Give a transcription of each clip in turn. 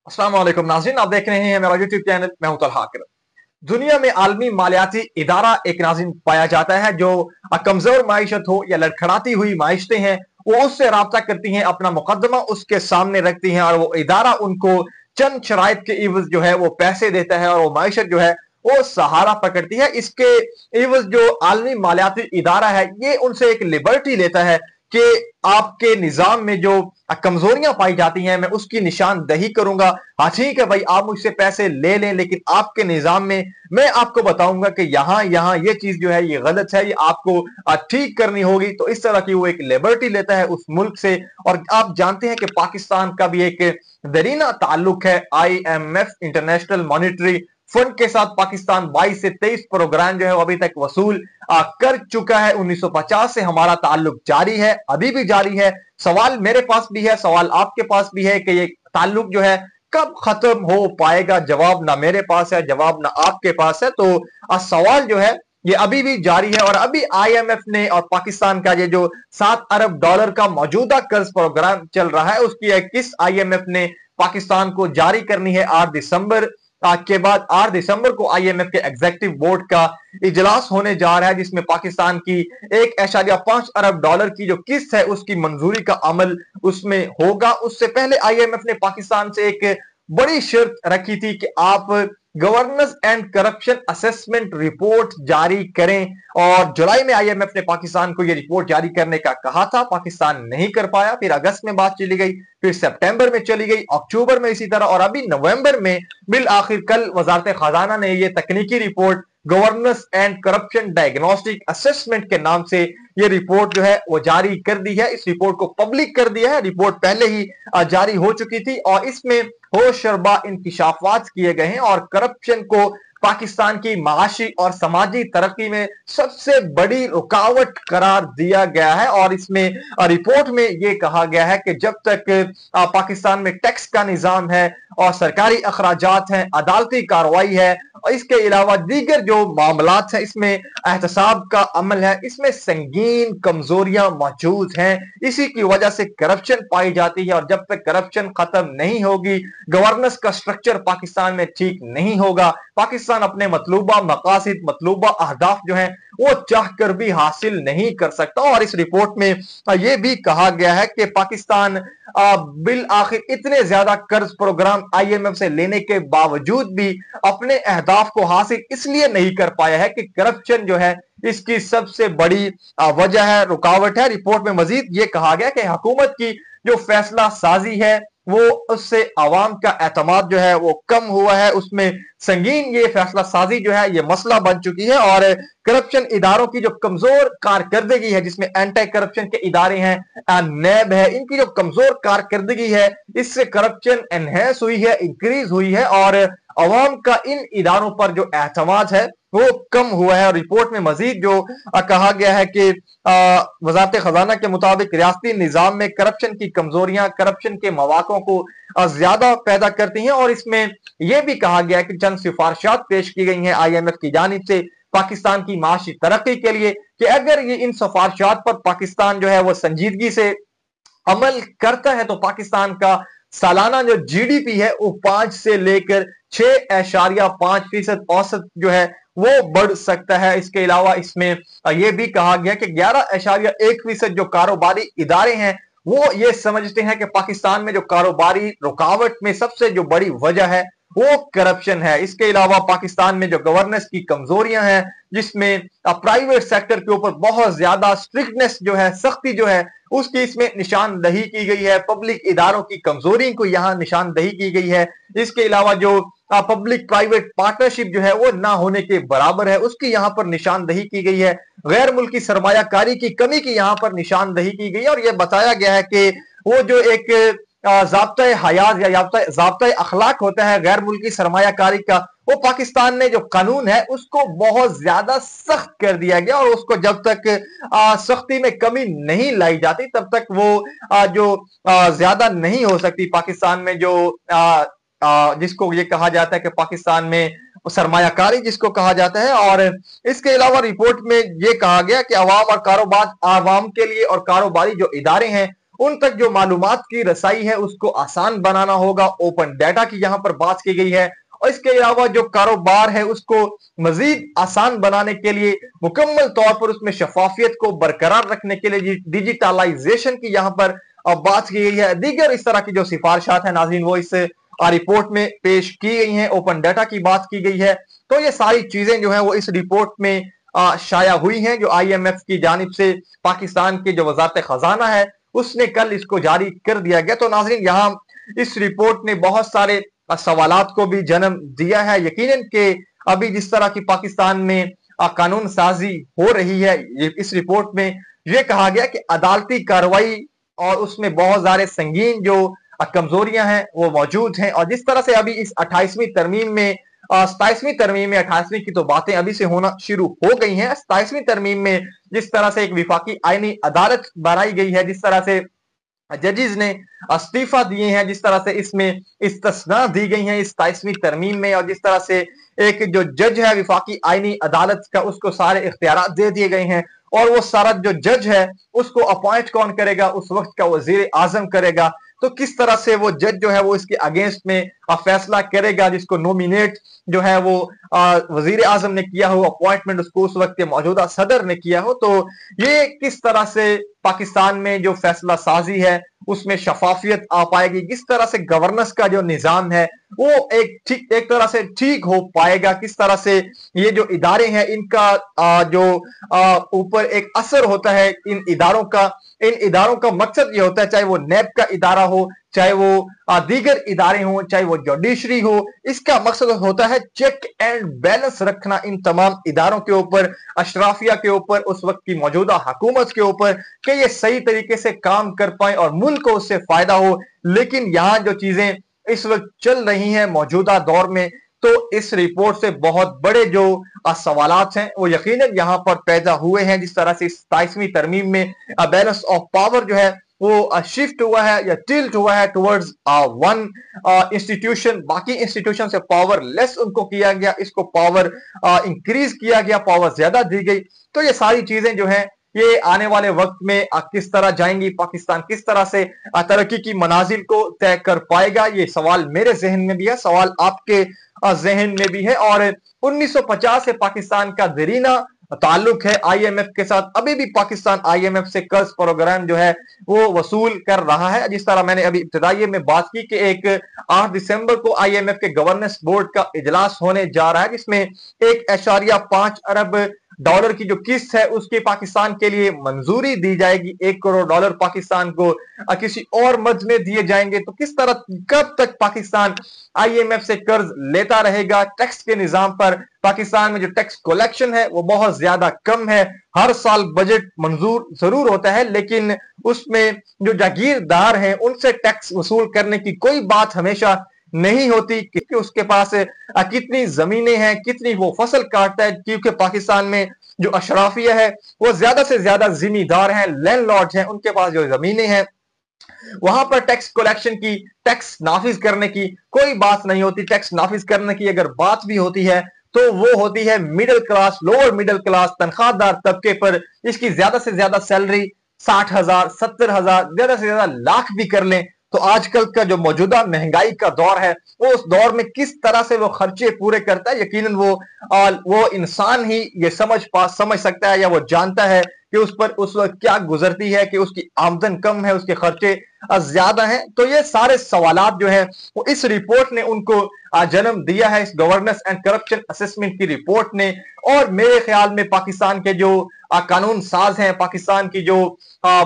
अस्सलाम वालेकुम नाज़रीन, आप देख रहे हैं मेरा यूट्यूब चैनल। मैं हूं तलहा करम। दुनिया में आलमी मालियाती इदारा एक नाज़रीन पाया जाता है जो कमजोर माइशत हो या लड़खड़ाती हुई माइशतें हैं, वो उससे राब्ता करती हैं, अपना मुकदमा उसके सामने रखती हैं और वो इदारा उनको चंद शराइत के इवज जो है वो पैसे देता है और वो माइशत जो है वो सहारा पकड़ती है। इसके इवज जो आलमी मालियाती इदारा है ये उनसे एक लिबर्टी लेता है कि आपके निजाम में जो कमजोरियां पाई जाती हैं मैं उसकी निशानदही करूंगा। हाँ ठीक है भाई, आप मुझसे पैसे ले लें, लेकिन आपके निजाम में मैं आपको बताऊंगा कि यहाँ यहाँ ये चीज जो है ये गलत है, ये आपको ठीक करनी होगी। तो इस तरह की वो एक लिबर्टी लेता है उस मुल्क से। और आप जानते हैं कि पाकिस्तान का भी एक दरीना ताल्लुक है IMF इंटरनेशनल मॉनिटरी फंड के साथ। पाकिस्तान 22 से 23 प्रोग्राम जो है वो अभी तक वसूल कर चुका है। 1950 से हमारा ताल्लुक जारी है, अभी भी जारी है। सवाल मेरे पास भी है, सवाल आपके पास भी है कि ये ताल्लुक जो है कब खत्म हो पाएगा। जवाब ना मेरे पास है, जवाब ना आपके पास है। तो सवाल जो है ये अभी भी जारी है। और अभी IMF ने और पाकिस्तान का ये जो $7 अरब का मौजूदा कर्ज प्रोग्राम चल रहा है उसकी एक किस्त IMF ने पाकिस्तान को जारी करनी है 8 दिसंबर के बाद। 8 दिसंबर को IMF के एग्जीक्यूटिव बोर्ड का इजलास होने जा रहा है जिसमें पाकिस्तान की $1.5 अरब की जो किस्त है उसकी मंजूरी का अमल उसमें होगा। उससे पहले IMF ने पाकिस्तान से एक बड़ी शर्त रखी थी कि आप governance and corruption assessment report जारी करें। और जुलाई में IMF ने पाकिस्तान को यह रिपोर्ट जारी करने का कहा था, पाकिस्तान नहीं कर पाया। फिर अगस्त में बात चली गई, फिर सितंबर में चली गई, अक्टूबर में इसी तरह, और अभी नवंबर में बिल आखिर कल वजारत खजाना ने यह तकनीकी report governance and corruption diagnostic assessment के नाम से ये रिपोर्ट जो है वो जारी कर दी है। इस रिपोर्ट को पब्लिक कर दिया है। रिपोर्ट पहले ही जारी हो चुकी थी और इसमें होशरबा इंकिशाफात किए गए हैं और करप्शन को पाकिस्तान की माशी और समाजी तरक्की में सबसे बड़ी रुकावट करार दिया गया है। और इसमें रिपोर्ट में यह कहा गया है कि जब तक पाकिस्तान में टैक्स का निजाम है और सरकारी अखराजात हैं, अदालती कार्रवाई है और इसके अलावा दीगर जो मामलात हैं, इसमें एहतसाब का अमल है, इसमें संगीन कमजोरियां मौजूद हैं। इसी की वजह से करप्शन पाई जाती है और जब तक करप्शन खत्म नहीं होगी, गवर्नेंस का स्ट्रक्चर पाकिस्तान में ठीक नहीं होगा, पाकिस्तान अपने मतलूबा मकासिद, मतलूबा अहदाफ जो है वो चाह कर भी हासिल नहीं कर सकता। और इस रिपोर्ट में यह भी कहा गया है कि पाकिस्तान बिल आखिर इतने ज्यादा कर्ज प्रोग्राम IMF से लेने के बावजूद भी अपने अहदाफ को हासिल इसलिए नहीं कर पाया है कि करप्शन जो है इसकी सबसे बड़ी वजह है, रुकावट है। रिपोर्ट में मजीद ये कहा गया कि हुकूमत की जो फैसला साजी है वो उससे आवाम का एतमाद जो है वो कम हुआ है, उसमें संगीन ये फैसला साजी जो है ये मसला बन चुकी है। और करप्शन इदारों की जो कमजोर कारकर्दगी है, जिसमें एंटी करप्शन के इदारे हैं, नैब है, इनकी जो कमजोर कारकर्दगी है इससे करप्शन एनहेंस हुई है, इंक्रीज हुई है और अवाम का इन इदारों पर जो एतमाद है वो कम हुआ है। और रिपोर्ट में मजीद जो कहा गया है कि वजारत खजाना के मुताबिक रियासती निजाम में करप्शन की कमजोरियां करप्शन के मौकों को ज्यादा पैदा करती हैं। और इसमें यह भी कहा गया है कि चंद सिफारिशात पेश की गई हैं IMF की जानिब से पाकिस्तान की माशी तरक्की के लिए कि अगर ये इन सिफारिशात पर पाकिस्तान जो है वो संजीदगी से अमल करता है तो पाकिस्तान का सालाना जो GDP है वो 5 से लेकर 6.5% औसत जो है वो बढ़ सकता है। इसके अलावा इसमें यह भी कहा गया कि 11.1% जो कारोबारी इदारे हैं वो ये समझते हैं कि पाकिस्तान में जो कारोबारी रुकावट में सबसे जो बड़ी वजह है वो करप्शन है। इसके अलावा पाकिस्तान में जो गवर्नेंस की कमजोरियां हैं, जिसमें प्राइवेट सेक्टर के ऊपर बहुत ज्यादा स्ट्रिक्टनेस जो है, सख्ती जो है उसकी इसमें निशानदही की गई है। पब्लिक इदारों की कमजोरी को यहां निशानदही की गई है। इसके अलावा जो पब्लिक प्राइवेट पार्टनरशिप जो है वो ना होने के बराबर है उसकी यहां पर निशानदही की गई है। गैर मुल्की सरमायाकारी की कमी की यहां पर निशानदही की गई है। और यह बताया गया है कि वो जो एक ज़ाब्ता हयात या ज़ाब्ता अखलाक होता है गैर मुल्की सरमायाकारी का, वो पाकिस्तान में जो कानून है उसको बहुत ज्यादा सख्त कर दिया गया और उसको जब तक सख्ती में कमी नहीं लाई जाती तब तक वो जो ज्यादा नहीं हो सकती। पाकिस्तान में जो जिसको ये कहा जाता है कि पाकिस्तान में सरमायाकारी जिसको कहा जाता है। और इसके अलावा रिपोर्ट में ये कहा गया कि अवाम और कारोबार, आवाम के लिए और कारोबारी जो इदारे हैं उन तक जो मालूमात की रसाई है उसको आसान बनाना होगा। ओपन डाटा की यहाँ पर बात की गई है, और इसके अलावा जो कारोबार है उसको मजीद आसान बनाने के लिए, मुकम्मल तौर पर उसमें शफाफियत को बरकरार रखने के लिए डिजिटलाइजेशन की यहाँ पर बात की गई है। दीगर इस तरह की जो सिफारिशात है नाज़रीन वो इस रिपोर्ट में पेश की गई हैं। ओपन डाटा की बात की गई है। तो ये सारी चीजें जो है वो इस रिपोर्ट में शाया हुई हैं, जो IMF की जानिब से पाकिस्तान के जो वजारत खजाना है उसने कल इसको जारी कर दिया गया। तो नाज़रीन यहाँ इस रिपोर्ट ने बहुत सारे सवालात को भी जन्म दिया है। यकीनन के अभी जिस तरह की पाकिस्तान में कानून साजी हो रही है, इस रिपोर्ट में यह कहा गया कि अदालती कार्रवाई और उसमें बहुत सारे संगीन जो कमजोरियां हैं वो मौजूद हैं। और जिस तरह से अभी इस 28वीं तरमीम में 27वीं तरमीम में 28वीं की तो बातें अभी से होना शुरू हो गई हैं। 27वीं तरमीम में जिस तरह से एक विफाकी आईनी अदालत बनाई गई है, जिस तरह से जजेस ने इस्तीफा दिए हैं, जिस तरह से इसमें इस्तिस्ना दी गई है इस 27वीं तरमीम में, और जिस तरह से एक जो जज है विफाकी आईनी अदालत का उसको सारे इख्तियारात दे दिए गए हैं, और वो सारा जो जज है उसको अपॉइंट कौन करेगा, उस वक्त का वजीर आजम करेगा। तो किस तरह से वो जज जो है वो इसके अगेंस्ट में फैसला करेगा, जिसको नॉमिनेट जो है वो वजीर आजम ने किया हो, अपॉइंटमेंट उसको उस वक्त के मौजूदा सदर ने किया हो। तो ये किस तरह से पाकिस्तान में जो फैसला साजी है उसमें शफाफियत आ पाएगी, किस तरह से गवर्नेंस का जो निजाम है वो एक तरह से ठीक हो पाएगा, किस तरह से ये जो इदारे हैं इनका जो ऊपर एक असर होता है इन इदारों का मकसद ये होता है, चाहे वो नैब का इदारा हो, चाहे वो दीगर इदारे हों, चाहे वो जुडिशरी हो, इसका मकसद होता है चेक एंड बैलेंस रखना इन तमाम इदारों के ऊपर, अशराफिया के ऊपर, उस वक्त की मौजूदा हुकूमत के ऊपर, कि ये सही तरीके से काम कर पाए और मुल्क को उससे फायदा हो। लेकिन यहां जो चीजें इस वक्त चल रही हैं मौजूदा दौर में, तो इस रिपोर्ट से बहुत बड़े जो सवालात हैं वो यकीनन यहां पर पैदा हुए हैं। जिस तरह से 27वीं तरमीम में बैलेंस ऑफ पावर जो है वो शिफ्ट हुआ है या टिल्ट हुआ है टुवर्ड्स वन इंस्टीट्यूशन, बाकी इंस्टीट्यूशन से पावर लेस उनको किया गया, इसको पावर इंक्रीज किया गया, पावर ज्यादा दी गई। तो ये सारी चीजें जो हैं ये आने वाले वक्त में किस तरह जाएंगी, पाकिस्तान किस तरह से तरक्की की मनाजिल को तय कर पाएगा, ये सवाल मेरे जहन में भी है, सवाल आपके जहन में भी है। और 1950 से पाकिस्तान का देरीना ताल्लुक है IMF के साथ। अभी भी पाकिस्तान IMF से कर्ज प्रोग्राम जो है वो वसूल कर रहा है। जिस तरह मैंने अभी इब्तिदाई में बात की कि एक 8 दिसंबर को IMF के गवर्नेंस बोर्ड का इजलास होने जा रहा है, जिसमें 1.5 अरब डॉलर की जो किस्त है उसकी पाकिस्तान के लिए मंजूरी दी जाएगी। 1 करोड़ डॉलर पाकिस्तान को किसी और मद में दिए जाएंगे। तो किस तरह, कब तक पाकिस्तान IMF से कर्ज लेता रहेगा? टैक्स के निजाम पर पाकिस्तान में जो टैक्स कलेक्शन है वो बहुत ज्यादा कम है। हर साल बजट मंजूर जरूर होता है, लेकिन उसमें जो जागीरदार हैं उनसे टैक्स वसूल करने की कोई बात हमेशा नहीं होती, क्योंकि उसके पास कितनी जमीनें हैं, कितनी वो फसल काटता है। क्योंकि पाकिस्तान में जो अशराफिया है वो ज्यादा से ज्यादा जिम्मेदार हैं, लैंडलॉर्ड हैं, उनके पास जो जमीनें हैं वहां पर टैक्स कलेक्शन की, टैक्स नाफिज करने की कोई बात नहीं होती। टैक्स नाफिज करने की अगर बात भी होती है तो वो होती है middle class, lower middle class, तनख्वाहदार तबके पर। इसकी ज्यादा से ज्यादा सैलरी 60,000, 70,000, ज्यादा से ज्यादा लाख भी कर लें। तो आजकल का जो मौजूदा महंगाई का दौर है वो उस दौर में किस तरह से वो खर्चे पूरे करता है, यकीनन वो इंसान ही ये समझ सकता है या वो जानता है कि उस पर उस वक्त क्या गुजरती है, कि उसकी आमदन कम है, उसके खर्चे ज्यादा हैं। तो ये सारे सवालात जो है वो इस रिपोर्ट ने उनको जन्म दिया है, इस गवर्नेंस एंड करप्शन असेसमेंट की रिपोर्ट ने। और मेरे ख्याल में पाकिस्तान के जो कानून साज हैं, पाकिस्तान की जो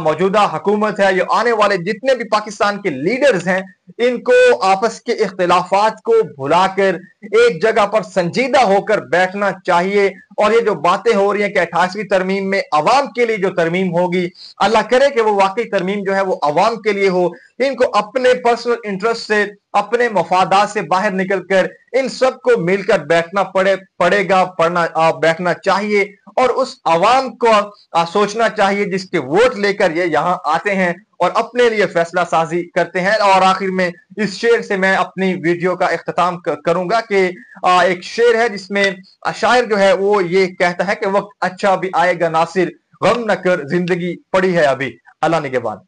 मौजूदा हुकूमत है, ये आने वाले जितने भी पाकिस्तान के लीडर्स हैं, इनको आपस के इख्तिलाफात को भुलाकर एक जगह पर संजीदा होकर बैठना चाहिए। और ये जो बातें हो रही हैं कि 28वीं तरमीम में अवाम के लिए जो तरमीम होगी, अल्लाह करे कि वो वाकई तरमीम जो है वो अवाम के लिए हो। इनको अपने पर्सनल इंटरेस्ट से, अपने मफादात से बाहर निकलकर इन सब को मिलकर बैठना बैठना चाहिए, और उस अवाम को सोचना चाहिए जिसके वोट लेकर ये यहां आते हैं और अपने लिए फैसला साजी करते हैं। और आखिर में इस शेर से मैं अपनी वीडियो का इख्तिताम करूंगा कि एक शेर है जिसमें शायर जो है वो ये कहता है कि वक्त अच्छा भी आएगा नासिर, गम न कर, जिंदगी पड़ी है अभी। अल्लाह निगहबान।